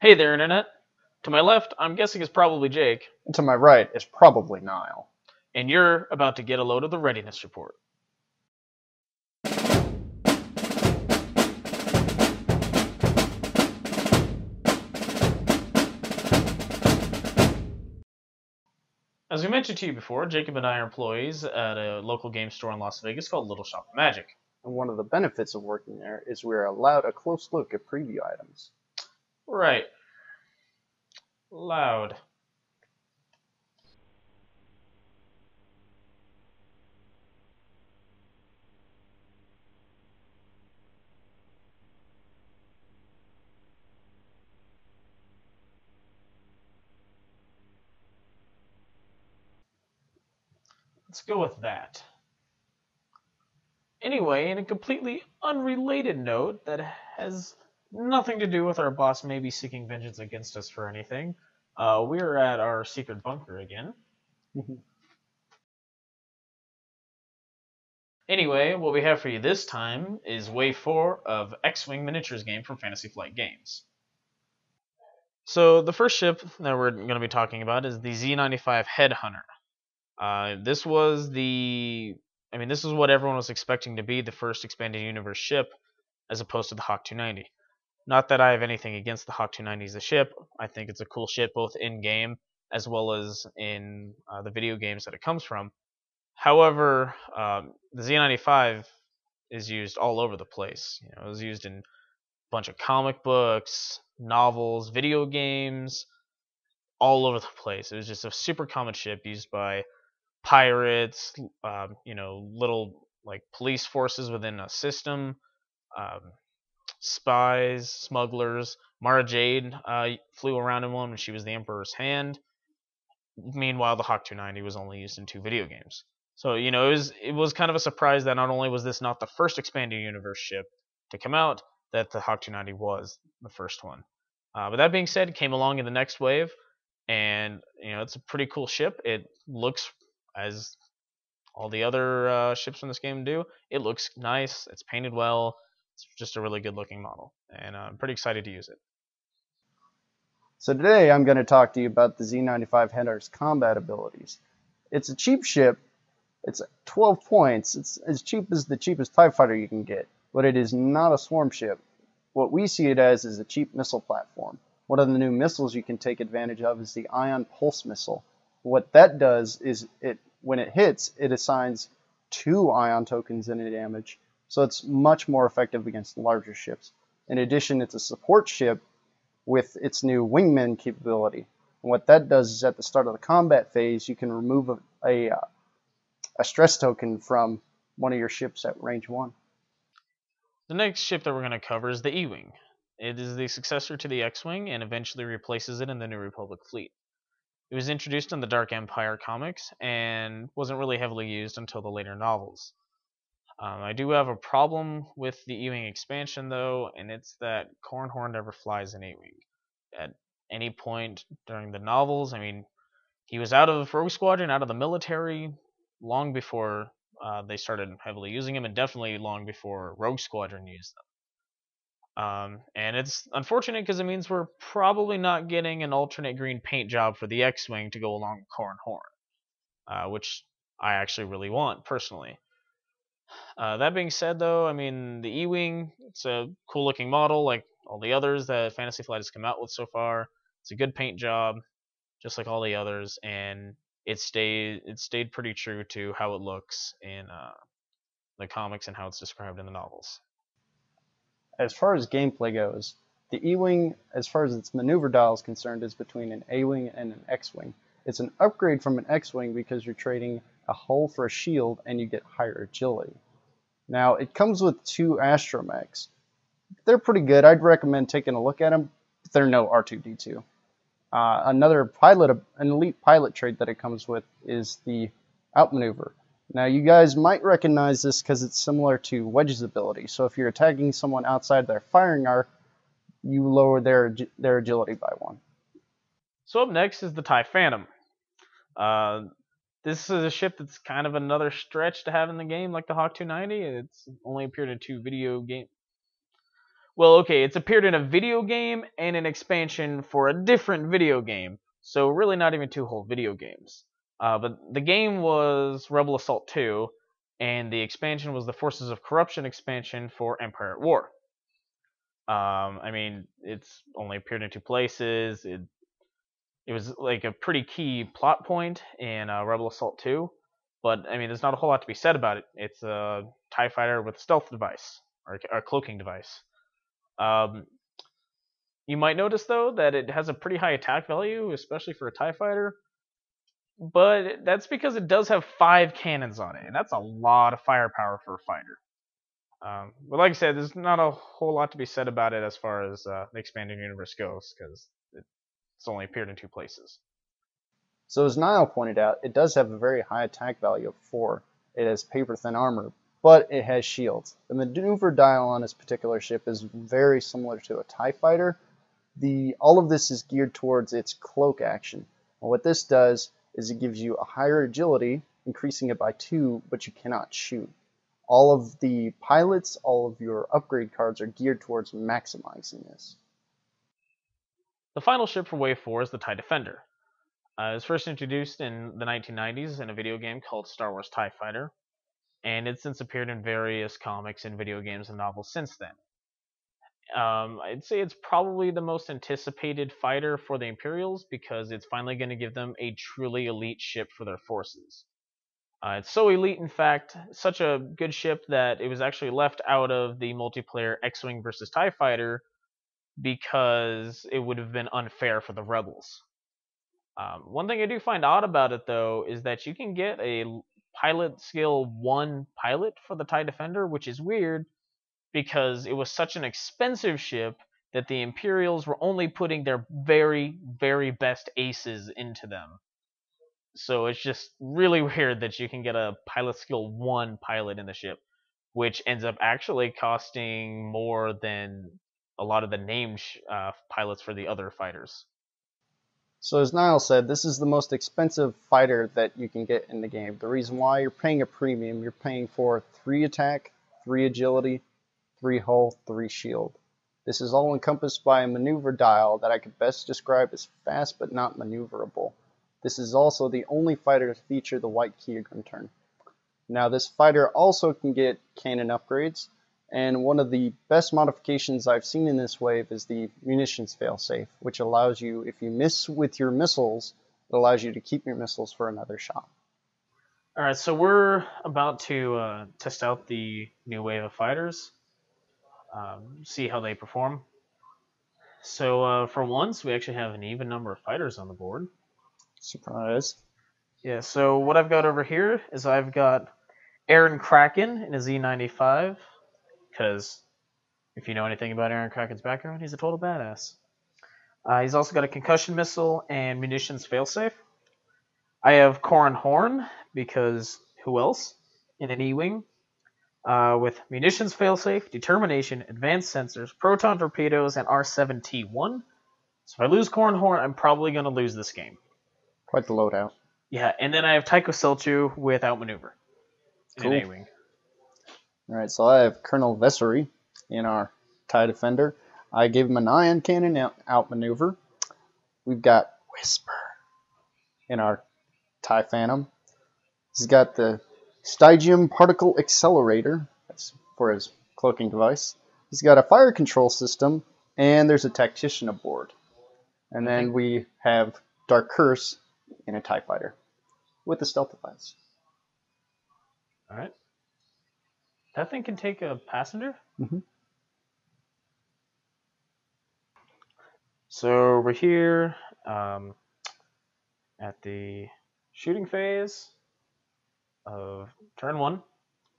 Hey there, Internet. To my left, I'm guessing is probably Jake, And to my right is probably Niall. and you're about to get a load of the Readiness Report. As we mentioned to you before, Jacob and I are employees at a local game store in Las Vegas called Little Shop of Magic. And one of the benefits of working there is we're allowed a close look at preview items. Right. Loud. Let's go with that. Anyway, in a completely unrelated note that has nothing to do with our boss maybe seeking vengeance against us for anything, we're at our secret bunker again. Anyway, what we have for you this time is Wave 4 of X-Wing Miniatures game from Fantasy Flight Games. So the first ship that we're going to be talking about is the Z95 Headhunter. This is what everyone was expecting to be the first expanded universe ship, as opposed to the Hawk 290. Not that I have anything against the Hawk 290 as a ship. I think it's a cool ship both in game as well as in the video games that it comes from. However, the Z95 is used all over the place. It was used in a bunch of comic books, novels, video games, all over the place. It was just a super common ship used by pirates, little like police forces within a system, um, spies, smugglers. Mara Jade flew around in one when she was the Emperor's Hand. Meanwhile, the Hawk 290 was only used in 2 video games. So, it was kind of a surprise that not only was this not the first expanded universe ship to come out, that the Hawk 290 was the first one. But that being said, it came along in the next wave, and it's a pretty cool ship. It looks as all the other ships from this game do. It looks nice. It's painted well. It's just a really good looking model, and I'm pretty excited to use it. So today I'm going to talk to you about the Z95 Headhunter's combat abilities. It's a cheap ship. It's 12 points. It's as cheap as the cheapest TIE fighter you can get, but it is not a swarm ship. What we see it as is a cheap missile platform. One of the new missiles you can take advantage of is the Ion Pulse missile. What that does is when it hits, it assigns 2 ion tokens in damage, so it's much more effective against larger ships. In addition, it's a support ship with its new wingman capability. And what that does is at the start of the combat phase, you can remove a stress token from one of your ships at range 1. The next ship that we're going to cover is the E-Wing. It is the successor to the X-Wing and eventually replaces it in the New Republic fleet. It was introduced in the Dark Empire comics and wasn't really heavily used until the later novels. I do have a problem with the E-Wing expansion though, and it's that Cornhorn never flies an E-Wing. At any point during the novels, he was out of Rogue Squadron, out of the military, long before they started heavily using him, and definitely long before Rogue Squadron used them. And it's unfortunate because it means we're probably not getting an alternate green paint job for the X-Wing to go along with Corran Horn, which I actually really want, personally. That being said, though, the E-Wing, it's a cool-looking model like all the others that Fantasy Flight has come out with so far. It's a good paint job, just like all the others, and it stayed pretty true to how it looks in the comics and how it's described in the novels. As far as gameplay goes, the E-Wing, as far as its maneuver dial is concerned, is between an A-Wing and an X-Wing. It's an upgrade from an X-Wing because you're trading a hull for a shield and you get higher agility. Now, it comes with 2 astromechs. They're pretty good. I'd recommend taking a look at them, but they're no R2-D2. An elite pilot trait that it comes with is the outmaneuver. Now, you guys might recognize this because it's similar to Wedge's ability. So if you're attacking someone outside their firing arc, you lower their agility by 1. So up next is the TIE Phantom. This is a ship that's kind of another stretch to have in the game, like the Hawk 290. It's only appeared in 2 video games. Well, okay, it's appeared in a video game and an expansion for a different video game, so really not even two whole video games. But the game was Rebel Assault 2, and the expansion was the Forces of Corruption expansion for Empire at War. I mean, it's only appeared in two places. It was like a pretty key plot point in Rebel Assault 2, but I mean, there's not a whole lot to be said about it. It's a TIE fighter with a stealth device or a cloaking device. Um, you might notice though that it has a pretty high attack value, especially for a TIE fighter. But that's because it does have 5 cannons on it, and that's a lot of firepower for a fighter. But like I said, there's not a whole lot to be said about it as far as the expanded universe goes, because it's only appeared in two places. So as Niall pointed out, it does have a very high attack value of 4. It has paper-thin armor, but it has shields. The maneuver dial on this particular ship is very similar to a TIE fighter. All of this is geared towards its cloak action. And what this does is it gives you a higher agility, increasing it by 2, but you cannot shoot. All of the pilots, all of your upgrade cards are geared towards maximizing this. The final ship for Wave 4 is the TIE Defender. It was first introduced in the 1990s in a video game called Star Wars TIE Fighter, and it's since appeared in various comics and video games and novels since then. I'd say it's probably the most anticipated fighter for the Imperials because it's finally going to give them a truly elite ship for their forces. It's so elite, in fact, such a good ship that it was actually left out of the multiplayer X-Wing versus TIE Fighter because it would have been unfair for the Rebels. One thing I do find odd about it, though, is that you can get a pilot skill 1 pilot for the TIE Defender, which is weird because it was such an expensive ship that the Imperials were only putting their very, very best aces into them. So it's just really weird that you can get a pilot skill 1 pilot in the ship, which ends up actually costing more than a lot of the named pilots for the other fighters. So as Niall said, this is the most expensive fighter that you can get in the game. The reason why you're paying a premium, you're paying for 3 attack, 3 agility, 3 hull, 3 shield. This is all encompassed by a maneuver dial that I could best describe as fast but not maneuverable. This is also the only fighter to feature the white keygun turn. Now this fighter also can get cannon upgrades, and one of the best modifications I've seen in this wave is the munitions failsafe, which allows you, if you miss with your missiles, it allows you to keep your missiles for another shot. Alright, so we're about to test out the new wave of fighters, see how they perform. So for once, we actually have an even number of fighters on the board. Surprise. Yeah, so what I've got over here is I've got Aaron Kraken in a Z95, because if you know anything about Aaron Kraken's background, he's a total badass. He's also got a concussion missile and munitions failsafe. I have Corran Horn, because who else? In an E-Wing. With munitions failsafe, determination, advanced sensors, proton torpedoes, and R7T1. So if I lose Corran Horn, I'm probably going to lose this game. Quite the loadout. Yeah, and then I have Tycho Selchu with outmaneuver in an A-Wing. Alright, so I have Colonel Vessery in our TIE Defender. I gave him an ion cannon outmaneuver. We've got Whisper in our TIE Phantom. He's got the Stygium Particle Accelerator. That's for his cloaking device. He's got a fire control system, and there's a tactician aboard. And then we have Dark Curse in a TIE Fighter with a stealth device. Alright. That thing can take a passenger? Mm-hmm. So we're here at the shooting phase of turn 1.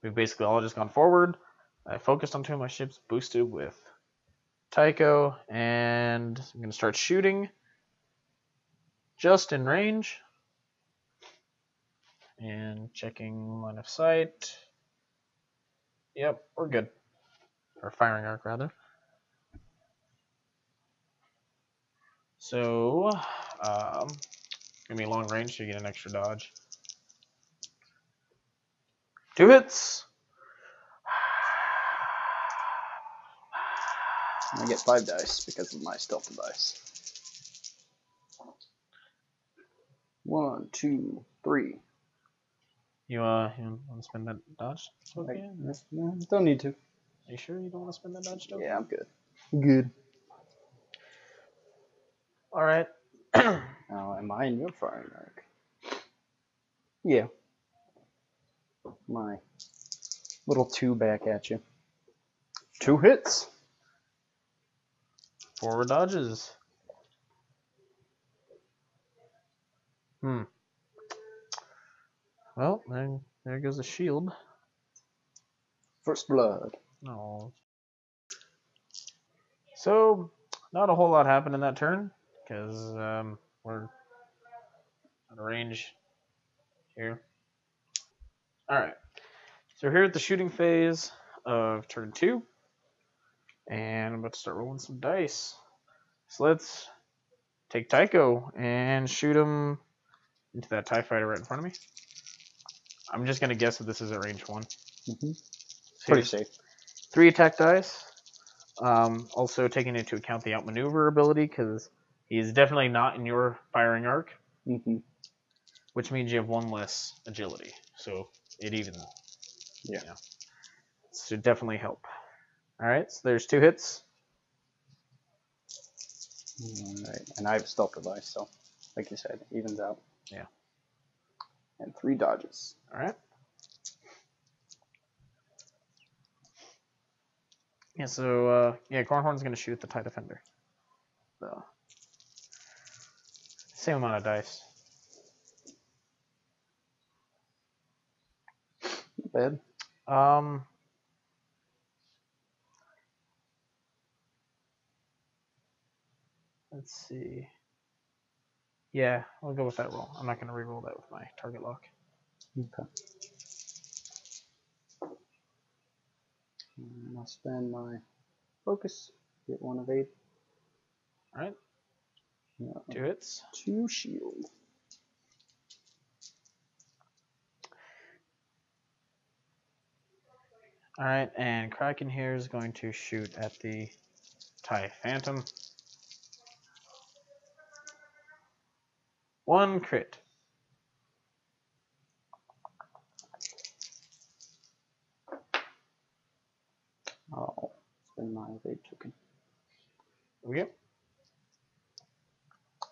We've basically all just gone forward. I focused on 2 of my ships, boosted with Tycho, and I'm going to start shooting just in range. And checking line of sight. Yep, we're good. Or firing arc, rather. So, gonna be long range, so you get an extra dodge. 2 hits. I get 5 dice because of my stealth device. 1, 2, 3. You want to spend that dodge token? No, don't need to. Are you sure you don't want to spend that dodge token? Yeah, I'm good. Good. All right. Now, am I in your firing arc? Yeah. My little 2 back at you. 2 hits. Forward dodges. Well, there goes a shield. First blood. No. So, not a whole lot happened in that turn because we're out of range here. All right. So we're here at the shooting phase of turn 2, and I'm about to start rolling some dice. So let's take Tycho and shoot him into that TIE fighter right in front of me. I'm just going to guess that this is at range 1. Mm-hmm. Pretty safe. 3 attack dice. Also taking into account the outmaneuver ability because he's definitely not in your firing arc, which means you have 1 less agility. So it evens. Yeah. This should definitely help. All right, so there's 2 hits. All right, and I have a stealth device, so like you said, evens out. Yeah. And 3 dodges. All right. Yeah, so Cornhorn's gonna shoot the TIE Defender. So same amount of dice. Not bad. Let's see. Yeah, I'll go with that roll. I'm not gonna re-roll that with my target lock. Okay. And I'll spend my focus. Get 1 of 8. All right. Yeah. 2 hits. 2 shield. All right, and Kraken here is going to shoot at the TIE Phantom. 1 crit. I'll spend my evade token. There we go.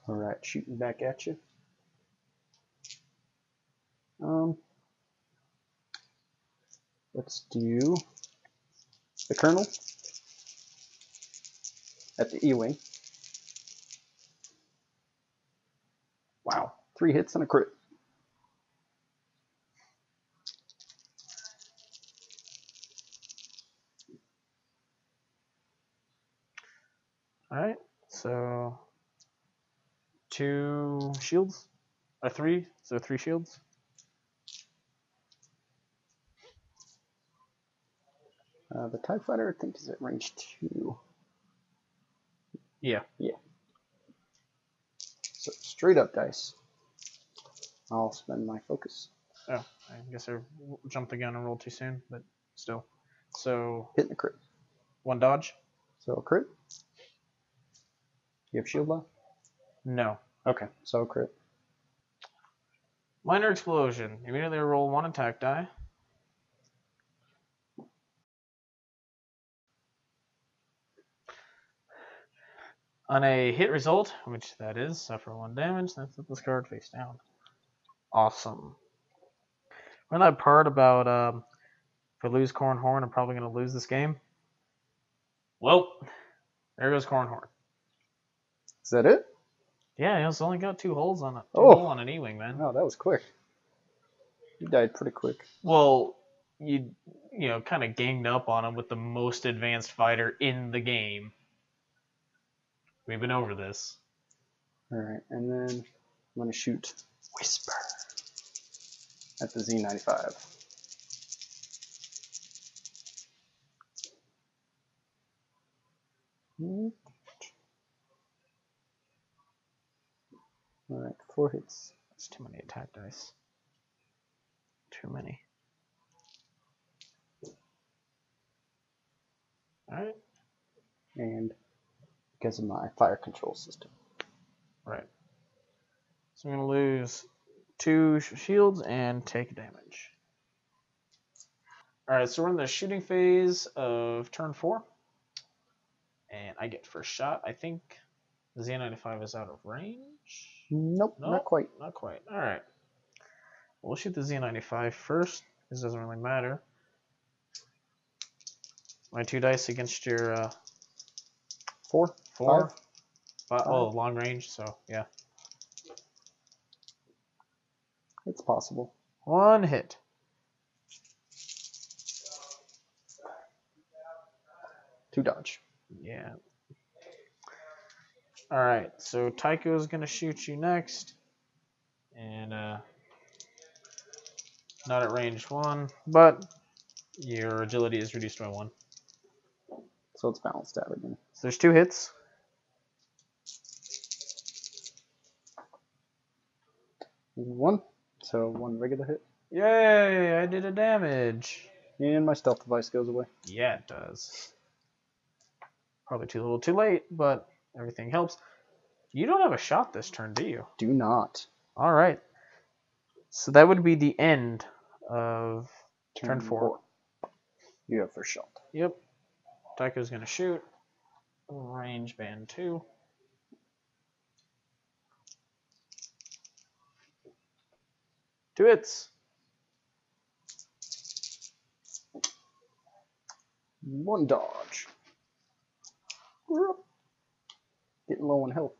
All right, shooting back at you. Let's do the Colonel at the E-Wing. Wow, 3 hits and a crit. All right, so 2 shields, or 3, so 3 shields. The TIE Fighter, I think, is at range 2. Yeah. So straight up dice. I'll spend my focus. Oh, I guess I jumped the gun and rolled too soon, but still. So Hitting the crit. 1 dodge. So crit. You have shield left? No. Okay, so crit. Minor explosion. Immediately roll 1 attack die. On a hit result, which that is, suffer 1 damage, then flip this card face down. Awesome. Remember that part about if I lose Cornhorn, I'm probably going to lose this game? Well, there goes Cornhorn. Is that it? Yeah, he only got 2 holes on it. 2 Oh. hole on an E-Wing, man. Wow, that was quick. You died pretty quick. Well, you kind of ganged up on him with the most advanced fighter in the game. We've been over this. Alright, and then I'm going to shoot Whisper at the Z95. Alright, 4 hits. That's too many attack dice. Too many. Alright. and because of my fire control system. Right. So I'm going to lose 2 shields and take damage. Alright, so we're in the shooting phase of turn 4. And I get first shot. I think the Z95 is out of range. Nope, not quite. Not quite. Alright. We'll shoot the Z95 first. This doesn't really matter. My 2 dice against your 4? 4. 5? Oh, long range, so yeah. It's possible. 1 hit. To dodge. Yeah. Alright, so Tycho is going to shoot you next. And, not at range 1, but your agility is reduced by 1. So it's balanced out again. So there's 2 hits. 1. So 1 regular hit. Yay, I did a damage. And my stealth device goes away. Yeah, it does. Probably a little too late, but everything helps. You don't have a shot this turn, do you? Do not. All right. So that would be the end of turn 4. You have first shot. Yep. Tycho's going to shoot. Range band 2. Two hits. 1 dodge. Getting low on health.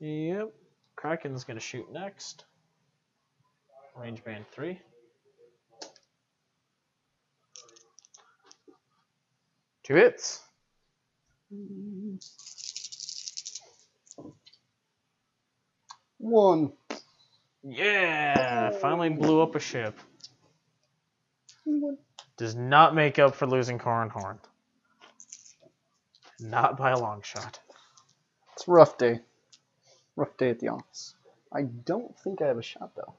Yep. Kraken's going to shoot next. Range band 3. 2 hits. 1. Yeah! Finally blew up a ship. Does not make up for losing Corin Horn. Not by a long shot. It's a rough day. Rough day at the office. I don't think I have a shot, though.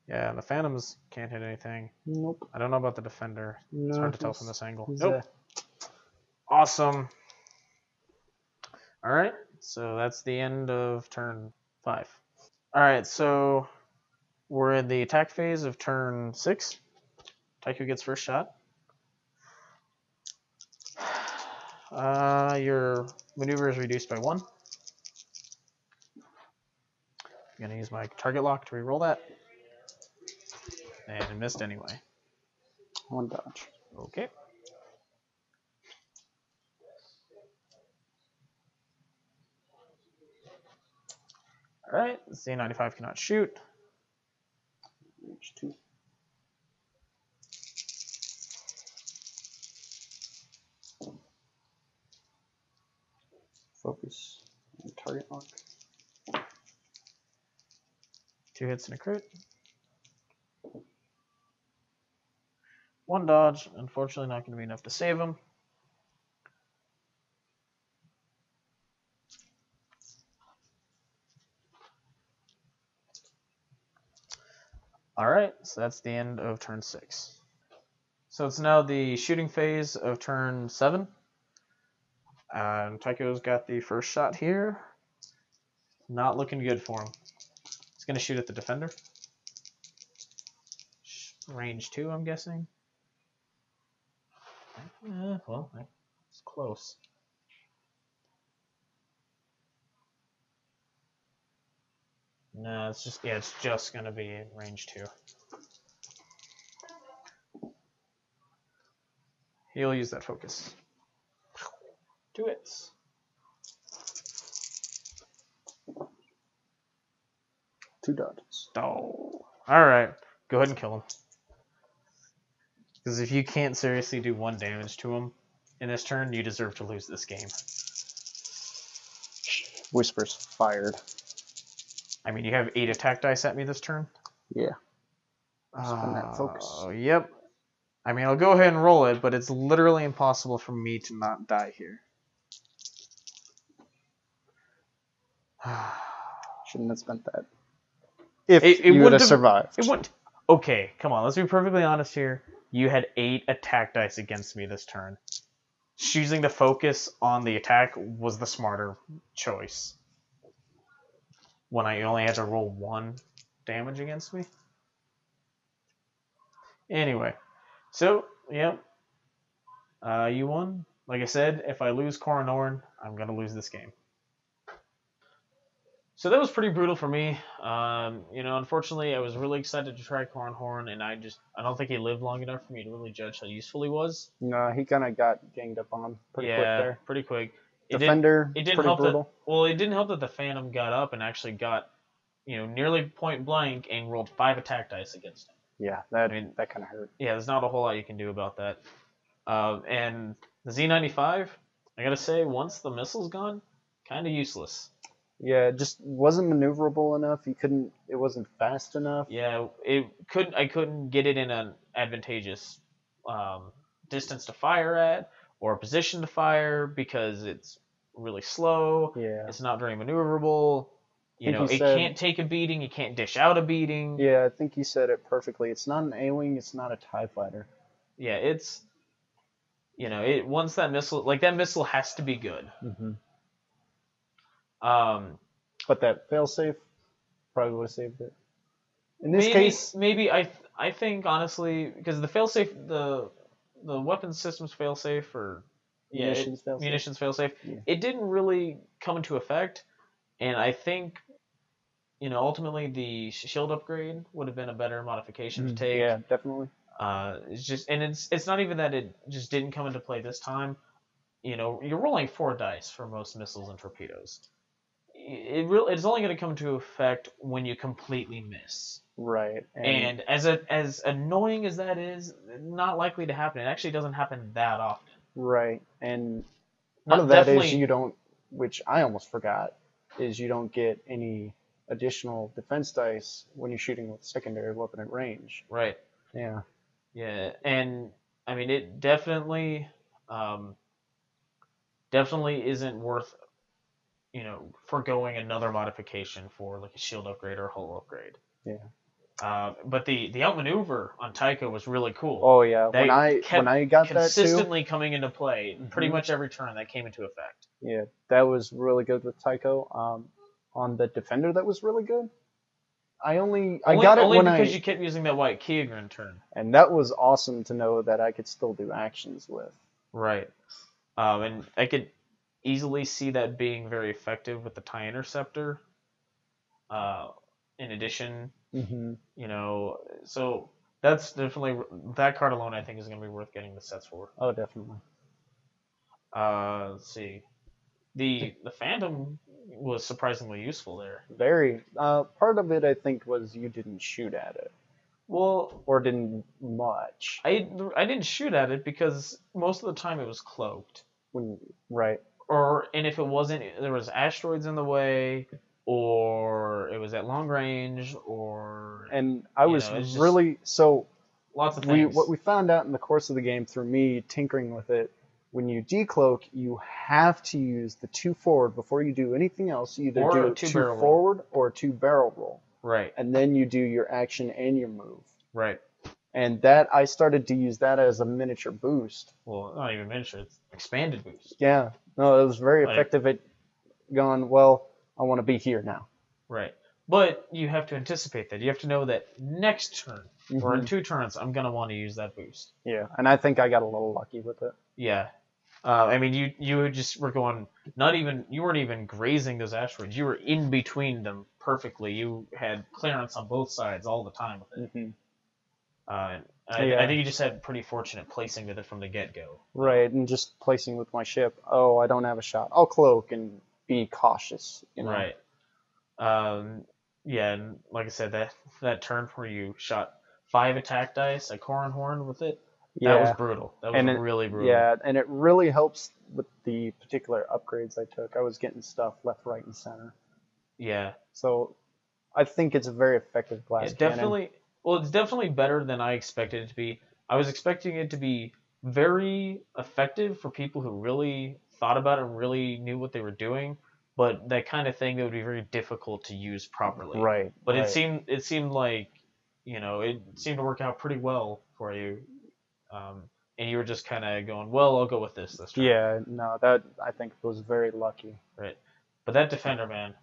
Yeah, the Phantoms can't hit anything. Nope. I don't know about the Defender. No, It's hard to tell from this angle. he's Nope. Awesome. Alright, so that's the end of turn 5. Alright, so we're in the attack phase of turn 6. Tycho gets first shot. Your maneuver is reduced by 1. I'm going to use my target lock to reroll that. And it missed anyway. 1 dodge. Okay. Alright, Z95 cannot shoot. Range 2. Focus and target lock. 2 hits and a crit. 1 dodge. Unfortunately, not going to be enough to save him. Alright, so that's the end of turn 6. So it's now the shooting phase of turn 7. Tycho's got the first shot here. Not looking good for him. He's going to shoot at the Defender. Range 2, I'm guessing. Well, it's close. No, it's just going to be range 2. He'll use that focus. 2 hits. 2 dodges. Oh. Alright. Go ahead and kill him. Because if you can't seriously do 1 damage to him in this turn, you deserve to lose this game. Whispers fired. I mean, you have 8 attack dice at me this turn? Yeah. Spend that focus. Oh, yep. I mean, I'll go ahead and roll it, but it's literally impossible for me to not die here. Shouldn't have spent that. If you would have survived. It wouldn't. Okay, come on. Let's be perfectly honest here. You had 8 attack dice against me this turn. choosing to focus on the attack was the smarter choice. When I only had to roll 1 damage against me. Anyway, so yeah, you won. Like I said, if I lose Coronor, I'm gonna lose this game. So that was pretty brutal for me. Unfortunately, I was really excited to try Cornhorn, and I don't think he lived long enough for me to really judge how useful he was. No, he kind of got ganged up on pretty quick there. Pretty quick. Defender, it didn't pretty help brutal. It didn't help that the Phantom got up and actually got, nearly point blank and rolled 5 attack dice against him. Yeah, that kind of hurt. Yeah, there's not a whole lot you can do about that. And the Z95, I gotta say, once the missile's gone, kind of useless. Yeah, it just wasn't maneuverable enough. It wasn't fast enough. Yeah, I couldn't get it in an advantageous distance to fire at or position to fire because it's really slow. Yeah. It's not very maneuverable. It can't take a beating. It can't dish out a beating. Yeah, I think you said it perfectly. It's not an A-Wing. It's not a TIE fighter. Yeah, it's, once that missile has to be good. Mm-hmm. But that failsafe probably would have saved it. In this case, maybe I think honestly because the failsafe the weapons systems failsafe or munitions failsafe it didn't really come into effect, and I think ultimately the shield upgrade would have been a better modification to take. Yeah, definitely. It's not even that it just didn't come into play this time. You're rolling 4 dice for most missiles and torpedoes. It's only going to come into effect when you completely miss. Right. And as annoying as that is, not likely to happen. It actually doesn't happen that often. Right. And part of that is you don't, which I almost forgot, is you don't get any additional defense dice when you're shooting with secondary weapon at range. Right. Yeah. Yeah, and I mean it definitely isn't worth foregoing another modification for like a shield upgrade or a hull upgrade. Yeah. But the outmaneuver on Tycho was really cool. Oh yeah, when I got that too, consistently coming into play, pretty much every turn that came into effect. Yeah, that was really good with Tycho. On the Defender, that was really good. I got it only because you kept using that white Kyogre turn, and that was awesome to know that I could still do actions with. Right. And I could easily see that being very effective with the TIE Interceptor. In addition, so that's definitely that card alone. I think is going to be worth getting the sets for. Oh, definitely. Let's see, the Phantom was surprisingly useful there. Very. Part of it, I think, was you didn't shoot at it. Well, or didn't much. I didn't shoot at it because most of the time it was cloaked. Right. And if it wasn't, there was asteroids in the way, or it was at long range, or. And I was really so. Lots of things. What we found out in the course of the game through me tinkering with it, when you decloak, you have to use the 2 forward before you do anything else. You either do 2 forward or a 2 barrel roll. Right. And then you do your action and your move. Right. And that I started to use that as a miniature boost. Well, not even miniature, it's expanded boost. Yeah. No, it was very effective at going, well, I want to be here now. Right. But you have to anticipate that. You have to know that next turn, or in 2 turns, I'm going to want to use that boost. Yeah, and I think I got a little lucky with it. Yeah. I mean, you just were going, you weren't even grazing those asteroids. You were in between them perfectly. You had clearance on both sides all the time with it. Mm-hmm. I think you just had pretty fortunate placing with it from the get-go. Right, and just placing with my ship. Oh, I don't have a shot. I'll cloak and be cautious. Right. Yeah, and like I said, that turn where you shot 5 attack dice at Horn with it, that was brutal. That was really brutal. Yeah, and it really helps with the particular upgrades I took. I was getting stuff left, right, and center. Yeah. So I think it's a very effective glass cannon. It's definitely better than I expected it to be. I was expecting it to be very effective for people who really thought about it and really knew what they were doing, but that kind of thing that would be very difficult to use properly. Right. But it seemed like, it seemed to work out pretty well for you. and you were just kind of going, well, I'll go with this turn. Yeah, no, that I think was very lucky. Right. But that defender, man,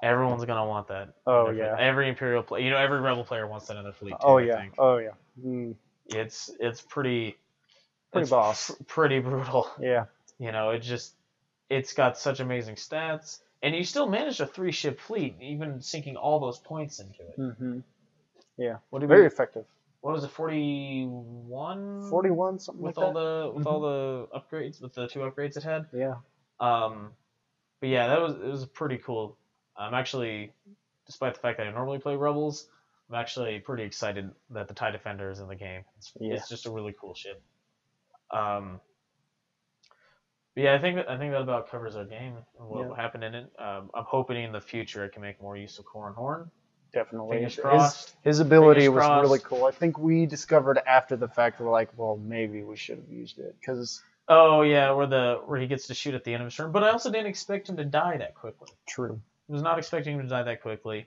everyone's gonna want that. Oh yeah. Every Imperial player, every Rebel player wants that in their fleet too. Oh I yeah. think. Oh yeah. Mm. It's pretty. Pretty boss. Pretty brutal. Yeah. It's got such amazing stats, and you still managed a 3-ship fleet, even sinking all those points into it. Mm-hmm. Yeah. Very effective. What was it, 41? 41, something with like all that. all the upgrades, with the 2 upgrades it had. Yeah. But yeah, it was pretty cool. I'm actually, despite the fact that I normally play Rebels, I'm actually pretty excited that the TIE Defender is in the game. It's just a really cool ship. But yeah, I think that about covers our game and what happened in it. I'm hoping in the future I can make more use of Corran Horn. Definitely. Fingers crossed. His ability was crossed. really cool. I think we discovered after the fact, we're like, well, maybe we should have used it. Because oh yeah, where he gets to shoot at the end of his turn. But I also didn't expect him to die that quickly. True. I was not expecting him to die that quickly.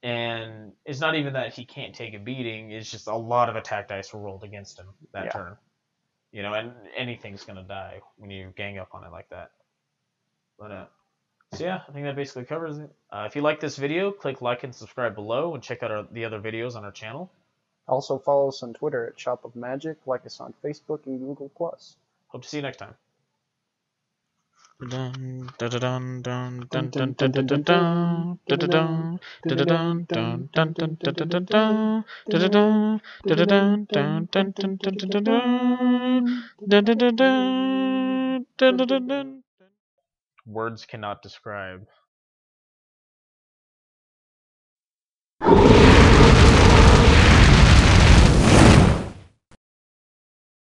And it's not even that he can't take a beating, it's just a lot of attack dice were rolled against him that turn. And anything's going to die when you gang up on it like that. But, so yeah, I think that basically covers it. If you like this video, click like and subscribe below, and check out the other videos on our channel. Also follow us on Twitter at Shop of Magic, like us on Facebook and Google+. Hope to see you next time. Words cannot describe